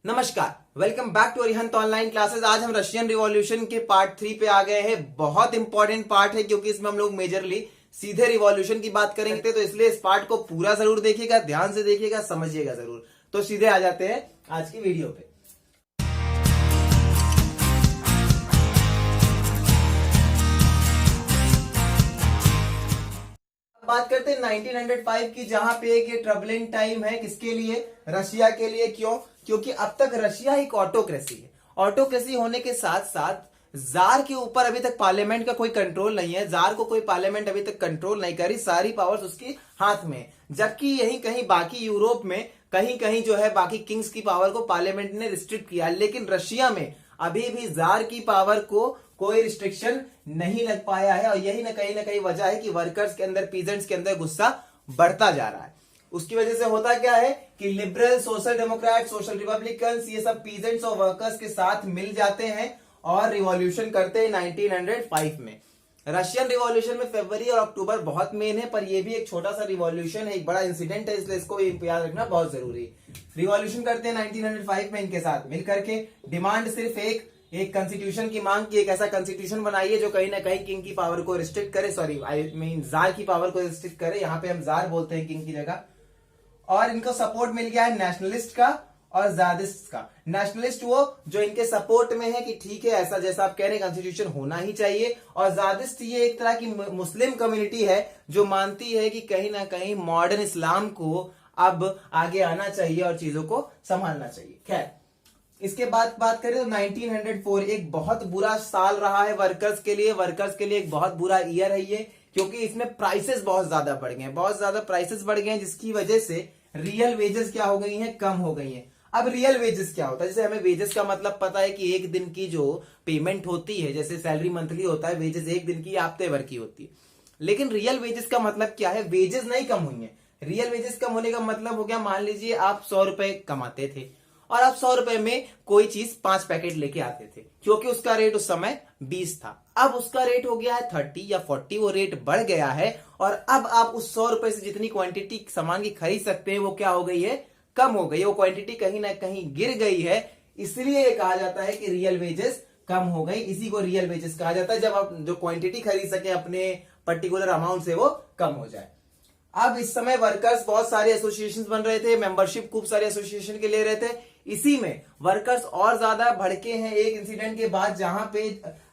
नमस्कार, welcome back to Arihant online classes. आज हम रशियन रिवॉल्यूशन के पार्ट 3 पे आ गए हैं। बहुत इंपॉर्टेंट पार्ट है क्योंकि इसमें हम लोग मेजरली सीधे रिवॉल्यूशन की बात करेंगे, तो इसलिए इस पार्ट को पूरा जरूर देखिएगा, ध्यान से देखिएगा, समझिएगा जरूर। तो सीधे आ जाते हैं आज की वीडियो पे। बात करते हैं 1905 की, जहां पे एक ये ट्रबलिंग टाइम है। किसके लिए? रशिया के लिए। क्यों? क्योंकि अब तक रशिया एक ऑटोक्रेसी है। ऑटोक्रेसी होने के साथ साथ जार के ऊपर अभी तक पार्लियामेंट का कोई कंट्रोल नहीं है। जार को कोई पार्लियामेंट अभी तक कंट्रोल नहीं करी, सारी पावर्स उसके हाथ में। जबकि यही कहीं बाकी यूरोप में कहीं कहीं जो है बाकी किंग्स की पावर को पार्लियामेंट ने रिस्ट्रिक्ट किया, लेकिन रशिया में अभी भी जार की पावर को कोई रिस्ट्रिक्शन नहीं लग पाया है। और यही ना कहीं वजह है कि वर्कर्स के अंदर, पीजेंट्स के अंदर गुस्सा बढ़ता जा रहा है। उसकी वजह से होता क्या है कि liberal, social Democrat, social Republicans, ये सब पीजेंट्स और वर्कर्स के साथ मिल जाते हैं और रिवॉल्यूशन करते हैं 1905 में। रशियन रिवॉल्यूशन में फरवरी और अक्टूबर बहुत मेन है, पर यह भी एक छोटा सा रिवॉल्यूशन है, एक बड़ा इंसिडेंट है, इसलिए इसको याद रखना बहुत जरूरी है। रिवॉल्यूशन करते हैं 1905 में इनके साथ मिल करके। डिमांड सिर्फ एक कॉन्स्टिट्यूशन की मांग की, एक ऐसा कॉन्स्टिट्यूशन बनाइए जो कहीं ना कहीं किंग की पावर को रिस्ट्रिक्ट करे, सॉरी आई मीन जार की पावर को रिस्ट्रिक्ट करे। यहाँ पे हम जार बोलते हैं किंग की जगह। और इनको सपोर्ट मिल गया है नेशनलिस्ट का और ज़ादिस्ट का। नेशनलिस्ट वो जो इनके सपोर्ट में है कि ठीक है, ऐसा जैसा आप कह रहे हैं कॉन्स्टिट्यूशन होना ही चाहिए। और ज़ादिस्ट ये एक तरह की मुस्लिम कम्युनिटी है जो मानती है कि कहीं ना कहीं मॉडर्न इस्लाम को अब आगे आना चाहिए और चीजों को संभालना चाहिए। खैर, इसके बाद बात करें तो 1904 एक बहुत बुरा साल रहा है वर्कर्स के लिए। वर्कर्स के लिए एक बहुत बुरा ईयर है ये, क्योंकि इसमें प्राइसेस बहुत ज्यादा बढ़ गए हैं, बहुत ज्यादा प्राइसेस बढ़ गए हैं, जिसकी वजह से रियल वेजेस क्या हो गई हैं? कम हो गई हैं। अब रियल वेजेस क्या होता है? जैसे हमें वेजेस का मतलब पता है कि एक दिन की जो पेमेंट होती है, जैसे सैलरी मंथली होता है, वेजेस एक दिन की हफ्ते भर की होती है। लेकिन रियल वेजेस का मतलब क्या है? वेजेस नहीं कम हुई है। रियल वेजेस कम होने का मतलब हो गया, मान लीजिए आप 100 रुपए कमाते थे और आप 100 रुपए में कोई चीज 5 पैकेट लेके आते थे, क्योंकि उसका रेट उस समय 20 था। अब उसका रेट हो गया है 30 या 40, वो रेट बढ़ गया है। और अब आप उस 100 रुपए से जितनी क्वांटिटी सामान की खरीद सकते हैं वो क्या हो गई है? कम हो गई है। वो क्वांटिटी कहीं ना कहीं गिर गई है, इसलिए कहा जाता है कि रियल वेजेस कम हो गई। इसी को रियल वेजेस कहा जाता है, जब आप जो क्वांटिटी खरीद सके अपने पर्टिकुलर अमाउंट से वो कम हो जाए। अब इस समय वर्कर्स बहुत सारे एसोसिएशन बन रहे थे, मेंबरशिप खूब सारे एसोसिएशन के ले रहे थे। इसी में वर्कर्स और ज्यादा भड़के हैं एक इंसिडेंट के बाद, जहां पे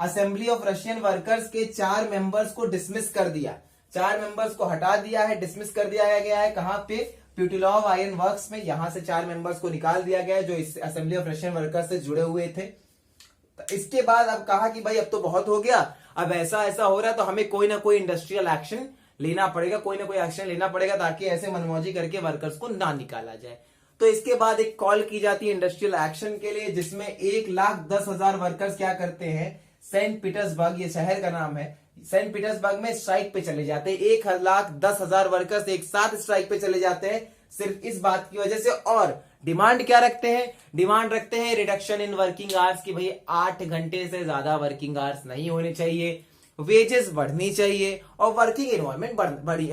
असेंबली ऑफ रशियन वर्कर्स के 4 मेंबर्स को डिसमिस कर दिया। 4 मेंबर्स को हटा दिया है, डिसमिस कर दिया गया है। कहां पे? प्यूटिलोव आयरन वर्क्स में। यहां से 4 मेंबर्स को निकाल दिया गया है जो इस असेंबली ऑफ रशियन वर्कर्स से जुड़े हुए थे। तो इसके बाद अब कहा कि भाई अब तो बहुत हो गया, अब ऐसा ऐसा हो रहा है तो हमें कोई ना कोई इंडस्ट्रियल एक्शन लेना पड़ेगा, कोई ना कोई एक्शन लेना पड़ेगा, ताकि ऐसे मनमौजी करके वर्कर्स को ना निकाला जाए। तो इसके बाद एक कॉल की जाती है इंडस्ट्रियल एक्शन के लिए, जिसमें 1,10,000 वर्कर्स क्या करते हैं? सेंट पीटर्सबर्ग, ये शहर का नाम है, सेंट पीटर्सबर्ग में स्ट्राइक पे चले जाते हैं। 1,10,000 वर्कर्स एक साथ स्ट्राइक पे चले जाते हैं, सिर्फ इस बात की वजह से। और डिमांड क्या रखते हैं? डिमांड रखते हैं रिडक्शन इन वर्किंग आवर्स की। भाई 8 घंटे से ज्यादा वर्किंग आवर्स नहीं होने चाहिए, वेजेस बढ़नी चाहिए और वर्किंग एनवायरमेंट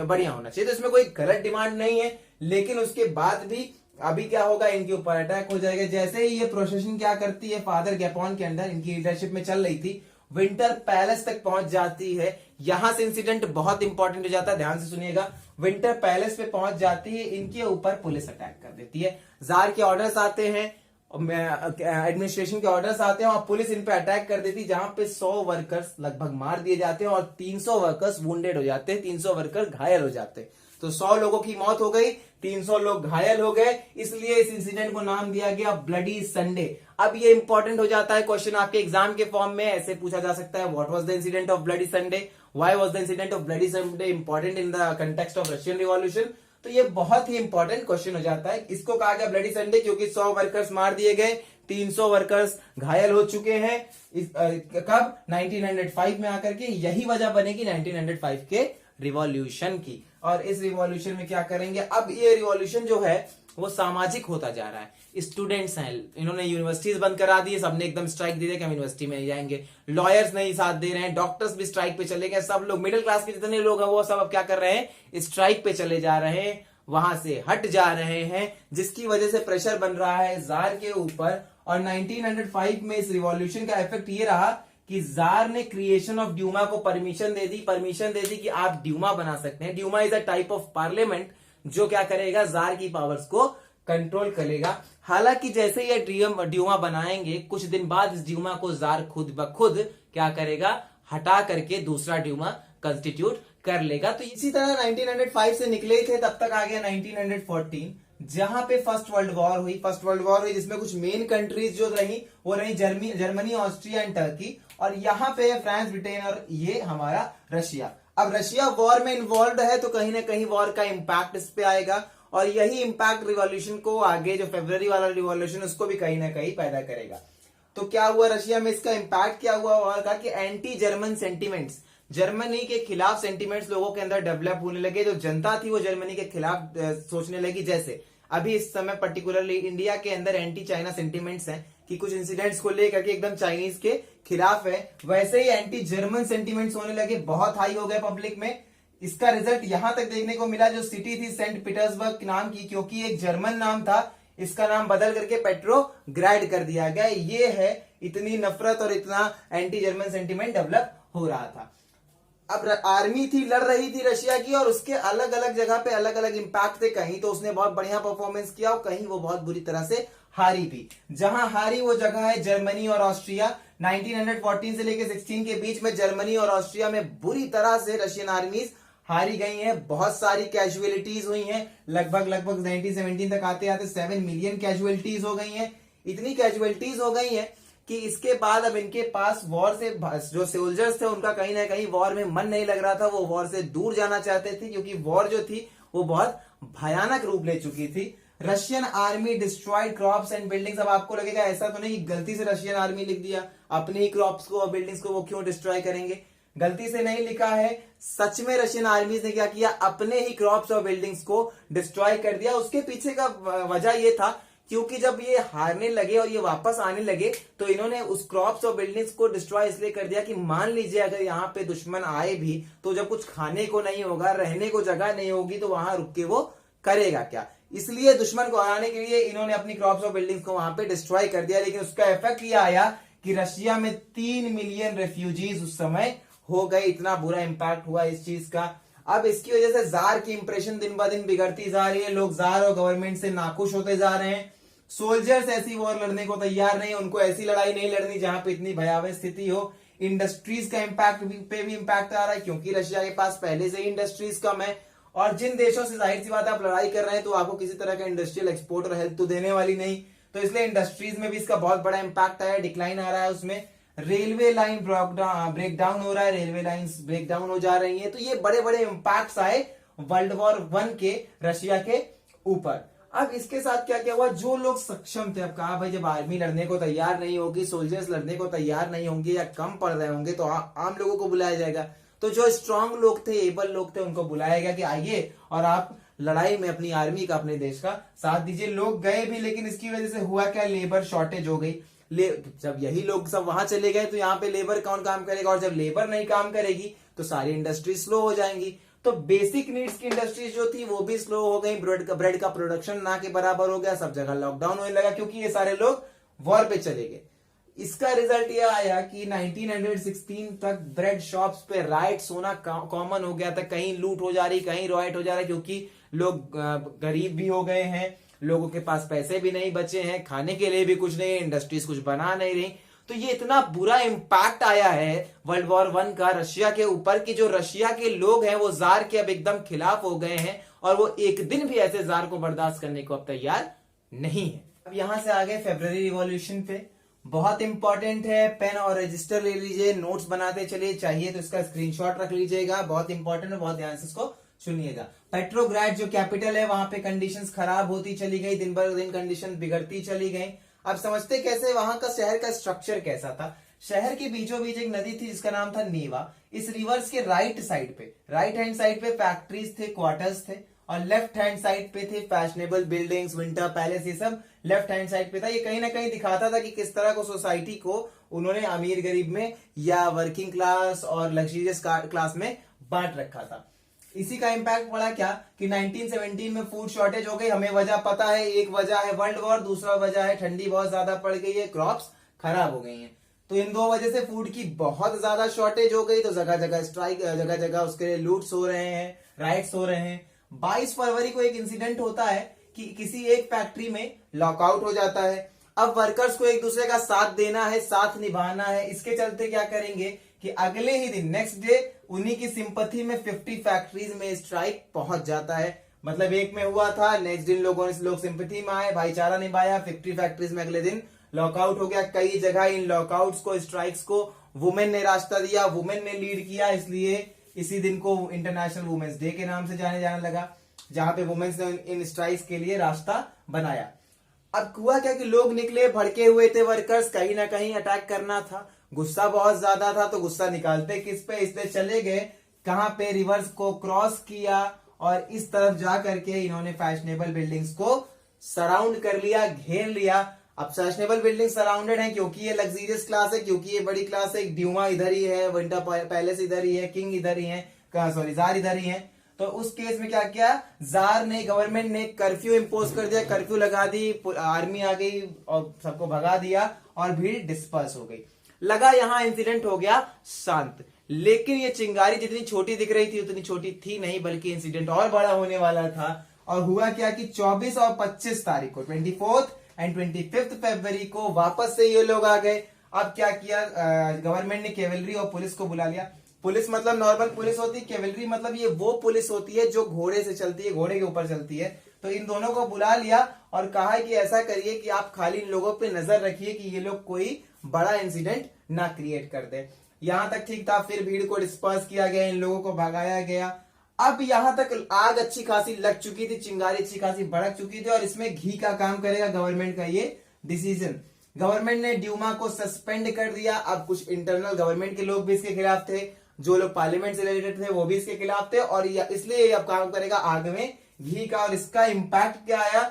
बढ़िया होना चाहिए। तो इसमें कोई गलत डिमांड नहीं है, लेकिन उसके बाद भी अभी क्या होगा? इनके ऊपर अटैक हो जाएगा। जैसे ही ये प्रोसेशन क्या करती है, फादर गैपोन के अंदर इनकी लीडरशिप में चल रही थी, विंटर पैलेस तक पहुंच जाती है। यहां से इंसिडेंट बहुत इंपॉर्टेंट हो जाता है, ध्यान से सुनिएगा। विंटर पैलेस पे पहुंच जाती है, इनके ऊपर पुलिस अटैक कर देती है। जार के ऑर्डर्स आते हैं, एडमिनिस्ट्रेशन के ऑर्डर्स आते हैं और पुलिस इन पे अटैक कर देती है, जहां पे 100 वर्कर्स लगभग मार दिए जाते हैं और 300 वर्कर्स वुंडेड हो जाते हैं, 300 वर्कर घायल हो जाते हैं। तो 100 लोगों की मौत हो गई, 300 लोग घायल हो गए, इसलिए इस इंसिडेंट को नाम दिया गया ब्लडी संडे। अब ये इंपॉर्टेंट हो जाता है, क्वेश्चन आपके एग्जाम के फॉर्म में ऐसे पूछा जा सकता है, what was the incident of bloody Sunday? Why was the incident of bloody Sunday important in the context of Russian revolution? तो ये बहुत ही इंपॉर्टेंट क्वेश्चन हो जाता है। इसको कहा गया ब्लडी संडे क्योंकि 100 वर्कर्स मार दिए गए, 300 वर्कर्स घायल हो चुके हैं। कब? 1905 में आकर के। यही वजह बनेगी 1905 के रिवॉल्यूशन की। और इस रिवॉल्यूशन में क्या करेंगे? अब ये रिवॉल्यूशन जो है वो सामाजिक होता जा रहा है। स्टूडेंट्स हैं, इन्होंने यूनिवर्सिटीज बंद करा दी, सबने एकदम स्ट्राइक दे दिया कि हम यूनिवर्सिटी में नहीं जाएंगे। लॉयर्स नहीं साथ दे रहे हैं, डॉक्टर्स भी स्ट्राइक पे चले गए, सब लोग मिडिल क्लास के जितने लोग हैं वो सब अब क्या कर रहे हैं? स्ट्राइक पे चले जा रहे हैं। वहां से हट जा रहे हैं, जिसकी वजह से प्रेशर बन रहा है जार के ऊपर। और 1905 में इस रिवॉल्यूशन का इफेक्ट ये रहा कि जार ने क्रिएशन ऑफ ड्यूमा को परमिशन दे दी कि आप ड्यूमा बना सकते हैं। Duma is a type of parliament जो क्या करेगा, जार की पावर्स को कंट्रोल करेगा। हालांकि जैसे ये ड्यूमा बनाएंगे, कुछ दिन बाद इस ड्यूमा को जार खुद ब खुद क्या करेगा, हटा करके दूसरा ड्यूमा कंस्टिट्यूट कर लेगा। तो इसी तरह 1905 से निकले थे, तब तक आ गया 1914, जहां पे फर्स्ट वर्ल्ड वॉर हुई जिसमें कुछ मेन कंट्रीज जो रही वो रही जर्मनी, ऑस्ट्रिया एंड टर्की, और यहाँ पे फ्रांस, ब्रिटेन और ये हमारा रशिया। अब रशिया वॉर में इन्वॉल्व है तो कहीं ना कहीं वॉर का इंपैक्ट इस पे आएगा, और यही इंपैक्ट रिवॉल्यूशन को आगे जो फरवरी वाला रिवॉल्यूशन उसको भी कहीं ना कहीं पैदा करेगा। तो क्या हुआ रशिया में, इसका इंपैक्ट क्या हुआ वॉर का कि एंटी जर्मन सेंटिमेंट्स, जर्मनी के खिलाफ सेंटिमेंट्स लोगों के अंदर डेवलप होने लगे। जो जनता थी वो जर्मनी के खिलाफ सोचने लगी। जैसे अभी इस समय पर्टिकुलरली इंडिया के अंदर एंटी चाइना सेंटिमेंट्स हैं कि कुछ इंसिडेंट्स को लेकर के एकदम चाइनीज के खिलाफ है, वैसे ही एंटी जर्मन सेंटिमेंट्स होने लगे, बहुत हाई हो गए पब्लिक में। इसका रिजल्ट यहां तक देखने को मिला, जो सिटी थी सेंट पीटर्सबर्ग नाम की, क्योंकि एक जर्मन नाम था, इसका नाम बदल करके पेट्रोग्राड कर दिया गया। ये है, इतनी नफरत और इतना एंटी जर्मन सेंटिमेंट डेवलप हो रहा था। अब आर्मी थी, लड़ रही थी रशिया की, और उसके अलग अलग जगह पे अलग अलग इंपैक्ट थे। कहीं तो उसने बहुत बढ़िया परफॉर्मेंस किया और कहीं वो बहुत बुरी तरह से हारी भी। जहां हारी वो जगह है जर्मनी और ऑस्ट्रिया। 1914 से लेकर 16 के बीच में जर्मनी और ऑस्ट्रिया में बुरी तरह से रशियन आर्मीज हारी गई हैं, बहुत सारी कैजुअलिटीज हुई हैं। लगभग 1917 तक आते आते 7 मिलियन कैजुअलिटीज हो गई हैं। इतनी कैजुअलिटीज हो गई हैं कि इसके बाद अब इनके पास वॉर से, जो सोल्जर्स थे उनका कहीं ना कहीं वॉर में मन नहीं लग रहा था, वो वॉर से दूर जाना चाहते थे, क्योंकि वॉर जो थी वो बहुत भयानक रूप ले चुकी थी। Russian army destroyed crops and buildings. अब आपको लगेगा ऐसा तो नहीं कि गलती से रशियन आर्मी लिख दिया, अपने ही क्रॉप्स को और बिल्डिंग्स को वो क्यों डिस्ट्रॉय करेंगे, गलती से नहीं लिखा है। सच में रशियन आर्मीज ने क्या किया, अपने ही क्रॉप्स और बिल्डिंग्स को डिस्ट्रॉय कर दिया। उसके पीछे का वजह ये था क्योंकि जब ये हारने लगे और ये वापस आने लगे तो इन्होंने उस क्रॉप्स और बिल्डिंग्स को डिस्ट्रॉय इसलिए कर दिया कि मान लीजिए अगर यहाँ पे दुश्मन आए भी तो जब कुछ खाने को नहीं होगा, रहने को जगह नहीं होगी, तो वहां रुक के वो करेगा क्या। इसलिए दुश्मन को हराने के लिए इन्होंने अपनी क्रॉप्स और बिल्डिंग्स को वहां पे डिस्ट्रॉय कर दिया। लेकिन उसका इफेक्ट ये आया कि रशिया में 3 मिलियन रेफ्यूजीज उस समय हो गए। इतना बुरा इंपैक्ट हुआ इस चीज का। अब इसकी वजह से जार की इंप्रेशन दिन ब दिन बिगड़ती जा रही है। लोग जार और गवर्नमेंट से नाखुश होते जा रहे हैं। सोल्जर्स ऐसी वॉर लड़ने को तैयार नहीं, उनको ऐसी लड़ाई नहीं लड़नी जहां पे इतनी भयावह स्थिति हो। इंडस्ट्रीज का इम्पैक्ट पे भी इम्पैक्ट आ रहा है, क्योंकि रशिया के पास पहले से ही इंडस्ट्रीज कम है, और जिन देशों से जाहिर सी बात है आप लड़ाई कर रहे हैं तो आपको किसी तरह का इंडस्ट्रियल एक्सपोर्ट और हेल्प तो देने वाली नहीं, तो इसलिए इंडस्ट्रीज में भी इसका बहुत बड़ा इंपैक्ट आया, डिक्लाइन आ रहा है उसमें। रेलवे लाइन ब्रेकडाउन हो रहा है, रेलवे लाइंस ब्रेकडाउन हो जा रही है। तो ये बड़े बड़े इंपैक्ट्स आए वर्ल्ड वॉर 1 के रशिया के ऊपर। अब इसके साथ क्या क्या हुआ, जो लोग सक्षम थे, अब कहा भाई जब आर्मी लड़ने को तैयार नहीं होगी, सोल्जर्स लड़ने को तैयार नहीं होंगे या कम पड़ रहे होंगे, तो आम लोगों को बुलाया जाएगा। तो जो स्ट्रांग लोग थे, एबल लोग थे, उनको बुलाया गया कि आइए और आप लड़ाई में अपनी आर्मी का, अपने देश का साथ दीजिए। लोग गए भी, लेकिन इसकी वजह से हुआ क्या, लेबर शॉर्टेज हो गई। जब यही लोग सब वहां चले गए तो यहाँ पे लेबर कौन काम करेगा, और जब लेबर नहीं काम करेगी तो सारी इंडस्ट्री स्लो हो जाएंगी। तो बेसिक नीड्स की इंडस्ट्रीज जो थी वो भी स्लो हो गई। ब्रेड का प्रोडक्शन ना के बराबर हो गया, सब जगह लॉकडाउन होने लगा क्योंकि ये सारे लोग वॉर पे चले गए। इसका रिजल्ट ये आया कि 1916 तक ब्रेड शॉप्स पे राइट्स होना कॉमन हो गया था। कहीं लूट हो जा रही, कहीं रॉयट हो जा रहा है, क्योंकि लोग गरीब भी हो गए हैं, लोगों के पास पैसे भी नहीं बचे हैं, खाने के लिए भी कुछ नहीं है, इंडस्ट्रीज कुछ बना नहीं रही। तो ये इतना बुरा इंपैक्ट आया है वर्ल्ड वॉर 1 का रशिया के ऊपर कि जो रशिया के लोग हैं वो जार के अब एकदम खिलाफ हो गए हैं, और वो एक दिन भी ऐसे जार को बर्दाश्त करने को अब तैयार नहीं है। अब यहां से आगे फेब्रुअरी रिवॉल्यूशन पे, बहुत इंपॉर्टेंट है। पेन और रजिस्टर ले लीजिए, नोट्स बनाते चलिए, चाहिए तो इसका स्क्रीनशॉट रख लीजिएगा, बहुत इंपॉर्टेंट है, बहुत ध्यान से इसको सुनिएगा। पेट्रोग्राड जो कैपिटल है वहां पे कंडीशंस खराब होती चली गई, दिन बर दिन कंडीशन बिगड़ती चली गई। अब समझते कैसे, वहां का शहर का स्ट्रक्चर कैसा था। शहर के बीचों बीच एक नदी थी जिसका नाम था नेवा। इस रिवर्स के राइट साइड पे, राइट हैंड साइड पे फैक्ट्रीज थे, क्वार्टर्स थे, और लेफ्ट हैंड साइड पे थे फैशनेबल बिल्डिंग्स, विंटर पैलेस, ये सब लेफ्ट हैंड साइड पे था। ये कहीं ना कहीं दिखाता था कि किस तरह को सोसाइटी को उन्होंने अमीर गरीब में या वर्किंग क्लास और लग्जरियस क्लास में बांट रखा था। इसी का इम्पैक्ट पड़ा क्या कि 1917 में फूड शॉर्टेज हो गई। हमें वजह पता है, एक वजह है वर्ल्ड वॉर, दूसरा वजह है ठंडी बहुत ज्यादा पड़ गई है, क्रॉप्स खराब हो गई हैं। तो इन दो वजह से फूड की बहुत ज्यादा शॉर्टेज हो गई। तो जगह जगह स्ट्राइक, जगह जगह उसके लिए लूट्स हो रहे हैं, राइट्स हो रहे हैं। 22 फरवरी को एक इंसिडेंट होता है कि किसी एक फैक्ट्री में लॉकआउट हो जाता है। अब वर्कर्स को एक दूसरे का साथ देना है, साथ निभाना है। इसके चलते क्या करेंगे कि अगले ही दिन नेक्स्ट डे उन्हीं की सिंपथी में 50 फैक्ट्रीज में स्ट्राइक पहुंच जाता है। मतलब एक में हुआ था, नेक्स्ट दिन लोग सिंपथी में आए, भाईचारा निभाया, 50 फैक्ट्रीज में अगले दिन लॉकआउट हो गया। कई जगह इन लॉकआउट्स को, स्ट्राइक्स को वुमेन ने रास्ता दिया, वुमेन ने लीड किया, इसलिए इसी दिन को इंटरनेशनल वुमेन्स डे के नाम से जाने लगा, जहां पे वुमेन्स ने इन स्ट्राइक्स के लिए रास्ता बनाया। अब हुआ क्या कि लोग निकले, भड़के हुए थे वर्कर्स, कहीं ना कहीं अटैक करना था, गुस्सा बहुत ज्यादा था। तो गुस्सा निकालते किस पे, इसलिए चले गए कहां पे, रिवर्स को क्रॉस किया और इस तरफ जा करके इन्होंने फैशनेबल बिल्डिंग्स को सराउंड कर लिया, घेर लिया। अब फैशनेबल बिल्डिंग सराउंडेड है क्योंकि ये लग्जरियस क्लास है, क्योंकि ये बड़ी क्लास है। ड्यूमा इधर ही है, विंटर पैलेस इधर ही है, किंग इधर ही है, सॉरी जार इधर ही है। तो उस केस में क्या किया, जार ने, गवर्नमेंट ने कर्फ्यू इंपोज कर दिया, कर्फ्यू लगा दी, आर्मी आ गई और सबको भगा दिया और भीड़ डिस्पर्स हो गई। लगा यहां इंसिडेंट हो गया शांत, लेकिन ये चिंगारी जितनी छोटी दिख रही थी उतनी छोटी थी नहीं, बल्कि इंसिडेंट और बड़ा होने वाला था। और हुआ क्या कि 24 और 25 तारीख को, 24 एंड 25 फरवरी को वापस से ये लोग आ गए। अब क्या किया, गवर्नमेंट ने कैवेलरी और पुलिस को बुला लिया। पुलिस मतलब नॉर्मल पुलिस होती है, कैवेलरी मतलब ये वो पुलिस होती है जो घोड़े से चलती है, घोड़े के ऊपर चलती है। तो इन दोनों को बुला लिया और कहा कि ऐसा करिए कि आप खाली इन लोगों पे नजर रखिए कि ये लोग कोई बड़ा इंसिडेंट ना क्रिएट कर दे। यहां तक ठीक था, फिर भीड़ को डिस्पर्स किया गया, इन लोगों को भगाया गया। अब यहां तक आग अच्छी खासी लग चुकी थी, चिंगारी अच्छी खासी भड़क चुकी थी और इसमें घी का काम करेगा गवर्नमेंट का ये डिसीजन। गवर्नमेंट ने ड्यूमा को सस्पेंड कर दिया। अब कुछ इंटरनल गवर्नमेंट के लोग भी इसके खिलाफ थे, जो लोग पार्लियामेंट से रिलेटेड थे वो भी इसके खिलाफ थे, और इसलिए अब काम करेगा आग में घी का। और इसका इम्पैक्ट क्या आया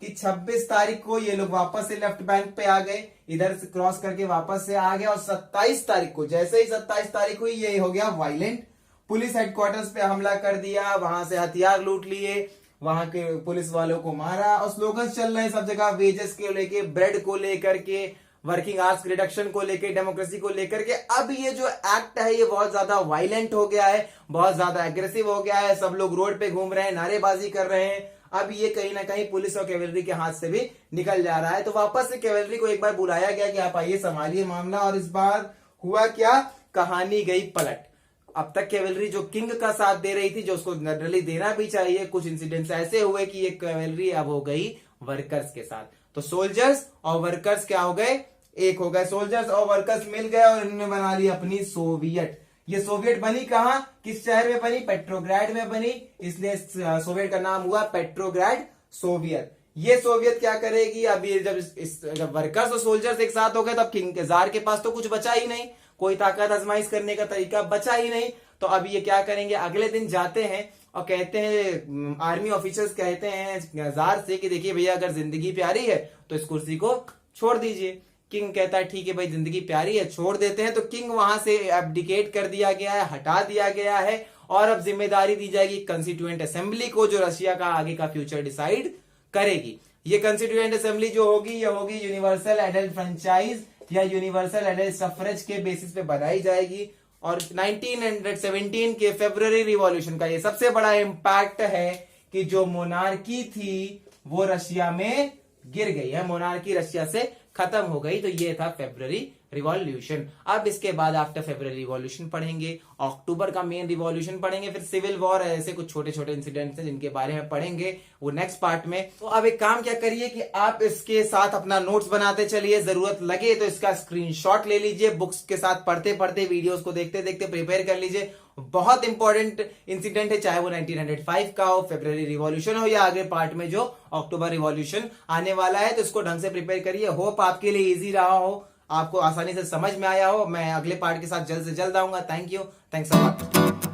कि 26 तारीख को ये लोग वापस से लेफ्ट बैंक पे आ गए, इधर से क्रॉस करके वापस से आ गए। और 27 तारीख को, जैसे ही 27 तारीख हुई, ये हो गया वायलेंट। पुलिस हेडक्वार्टर्स पे हमला कर दिया, वहां से हथियार लूट लिए, वहां के पुलिस वालों को मारा। और स्लोगन चल रहे हैं सब जगह, वेजेस को लेके, ब्रेड को लेकर के, वर्किंग आवर्स रिडक्शन को लेके, डेमोक्रेसी को लेकर के। अब ये जो एक्ट है ये बहुत ज्यादा वायलेंट हो गया है, बहुत ज्यादा एग्रेसिव हो गया है। सब लोग रोड पे घूम रहे हैं, नारेबाजी कर रहे हैं। अब ये कहीं ना कहीं पुलिस और कैवेलरी के हाथ से भी निकल जा रहा है। तो वापस से कैवेलरी को एक बार बुलाया गया कि आप आइए संभालिए मामला। और इस बार हुआ क्या, कहानी गई पलट। अब तक कैवेलरी जो किंग का साथ दे रही थी, जो उसको जनरली देना भी चाहिए, कुछ इंसिडेंट्स ऐसे हुए कि ये कैवेलरी अब हो गई वर्कर्स के साथ। तो सोल्जर्स और वर्कर्स क्या हो गए, एक हो गए। सोल्जर्स और वर्कर्स मिल गए और इन्होंने बना ली अपनी सोवियत। ये सोवियत बनी कहां, किस शहर में बनी, पेट्रोग्राड में बनी, इसलिए सोवियत का नाम हुआ पेट्रोग्राड सोवियत। ये सोवियत क्या करेगी, अब ये जब वर्कर्स और सोल्जर्स एक साथ हो गए, तब किंग के जार के पास तो कुछ बचा ही नहीं, कोई ताकत आजमाइश करने का तरीका बचा ही नहीं। तो अब ये क्या करेंगे, अगले दिन जाते हैं और कहते हैं, आर्मी ऑफिसर्स कहते हैं जार से कि देखिए भैया, अगर जिंदगी प्यारी है तो इस कुर्सी को छोड़ दीजिए। किंग कहता है ठीक है भाई, जिंदगी प्यारी है, छोड़ देते हैं। तो किंग वहां से एब्डिकेट कर दिया गया है, हटा दिया गया है। और अब जिम्मेदारी दी जाएगी कंस्टिट्यूएंट असेंबली को, जो रशिया का आगे का फ्यूचर डिसाइड करेगी। ये कंस्टिट्यूएंट असेंबली जो होगी, ये होगी यूनिवर्सल एडल्ट फ्रेंचाइज या यूनिवर्सल एडल्ट सफरेज के बेसिस पे बनाई जाएगी। और 1917 के फेब्रुअरी रिवॉल्यूशन का ये सबसे बड़ा इम्पैक्ट है कि जो मोनार्की थी वो रशिया में गिर गई है, मोनार्की रशिया से खत्म हो गई। तो ये था फेब्रुअरी रिवॉल्यूशन। अब इसके बाद आफ्टर फेब्रुअरी रिवॉल्यूशन पढ़ेंगे, अक्टूबर का मेन रिवॉल्यूशन पढ़ेंगे, फिर सिविल वॉर, ऐसे कुछ छोटे छोटे इंसिडेंट्स हैं जिनके बारे में पढ़ेंगे वो नेक्स्ट पार्ट में। तो अब एक काम क्या करिए कि आप इसके साथ अपना नोट्स बनाते चलिए, जरूरत लगे तो इसका स्क्रीनशॉट ले लीजिए, बुक्स के साथ पढ़ते पढ़ते, वीडियोस को देखते देखते प्रिपेयर कर लीजिए। बहुत इंपॉर्टेंट इंसिडेंट है, चाहे वो 1905 का हो, फेब्रुअरी रिवॉल्यूशन हो, या आगे पार्ट में जो अक्टूबर रिवॉल्यूशन आने वाला है। तो इसको ढंग से प्रिपेयर करिए। होप आपके लिए इजी रहा हो, आपको आसानी से समझ में आया हो। मैं अगले पार्ट के साथ जल्द से जल्द आऊंगा। Thank you, thanks a lot.